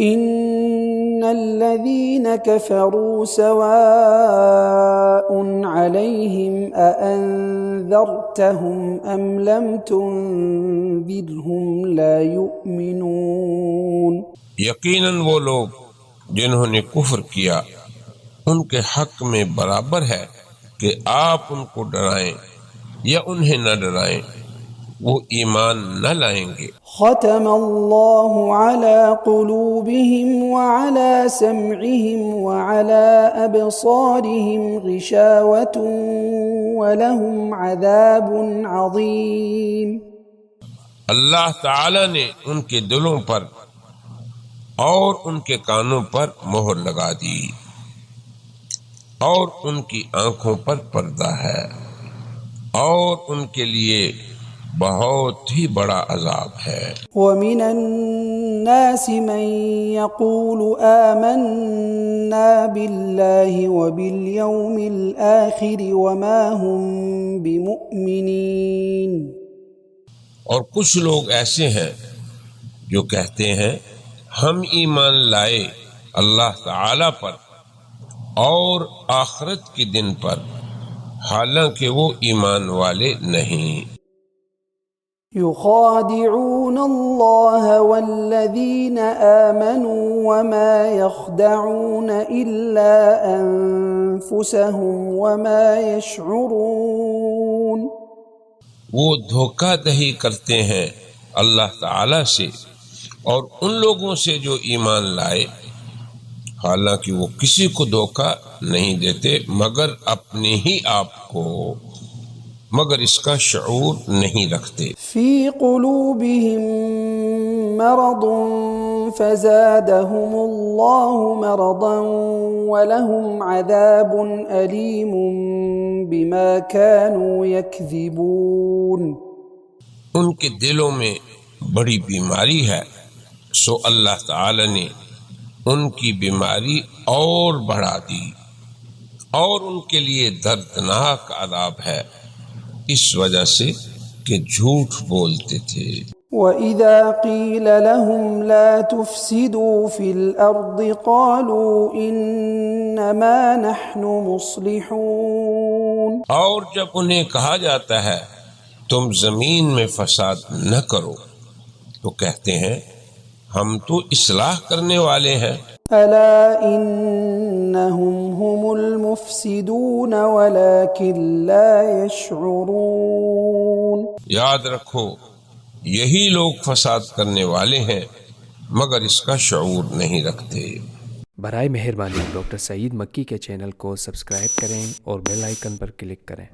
إن الذين كفروا سواء عليهم أأنذرتهم أم لم تنذرهم لا يؤمنون۔ یقیناً وہ لوگ جنہوں نے کفر کیا ان کے حق میں برابر ہے کہ آپ ان کو ڈرائیں یا انہیں نہ ڈرائیں، وہ ایمان نہ لائیں گے۔ ختم اللہ علی قلوبہم وعلی سمعہم وعلی ابصارہم غشاوۃ ولہم عذاب عظیم۔ اللہ تعالی نے ان کے دلوں پر اور ان کے کانوں پر مہر لگا دی اور ان کی آنکھوں پر پردہ ہے اور ان کے لیے بہت ہی بڑا عذاب ہے۔ وَمِنَ النَّاسِ مَن يَقُولُ آمَنَّا بِاللَّهِ وَبِالْيَوْمِ الْآخِرِ وَمَا هُمْ بِمُؤْمِنِينَ۔ اور کچھ لوگ ایسے ہیں جو کہتے ہیں ہم ایمان لائے اللہ تعالی پر اور آخرت کے دن پر، حالانکہ وہ ایمان والے نہیں۔ يخادعون الله والذين آمنوا وما يخدعون إلا أنفسهم وما يشعرون۔ وہ دھوکہ دہی کرتے ہیں اللہ تعالی سے اور ان لوگوں سے جو ایمان لائے، حالانکہ وہ کسی کو دھوکہ نہیں دیتے مگر اپنے ہی آپ کو، مگر اس کا شعور نہیں رکھتے۔ فی قلوبہم مرض فزادہم اللہ مرضا ولہم عذاب علیم بما كانوا یکذبون۔ ان کے دلوں میں بڑی بیماری ہے، سو اللہ تعالی نے ان کی بیماری اور بڑھا دی اور ان کے لیے دردناک عذاب ہے اس وجہ سے کہ جھوٹ بولتے تھے۔ وَإِذَا قِيلَ لَهُمْ لَا تُفْسِدُوا فِي الْأَرْضِ قَالُوا إِنَّمَا نَحْنُ مُصْلِحُونَ۔ اور جب انہیں کہا جاتا ہے تم زمین میں فساد نہ کرو تو کہتے ہیں ہم تو اصلاح کرنے والے ہیں۔ أَلَا إِنَّهُمْ هُمُ الْمُفْسِدُونَ وَلَكِنْ لَا يَشْعُرُونَ۔ یاد رکھو یہی لوگ فساد کرنے والے ہیں مگر اس کا شعور نہیں رکھتے۔ برائے مہربانی ڈاکٹر سعید مکی کے چینل کو سبسکرائب کریں اور بیل آئیکن پر کلک کریں۔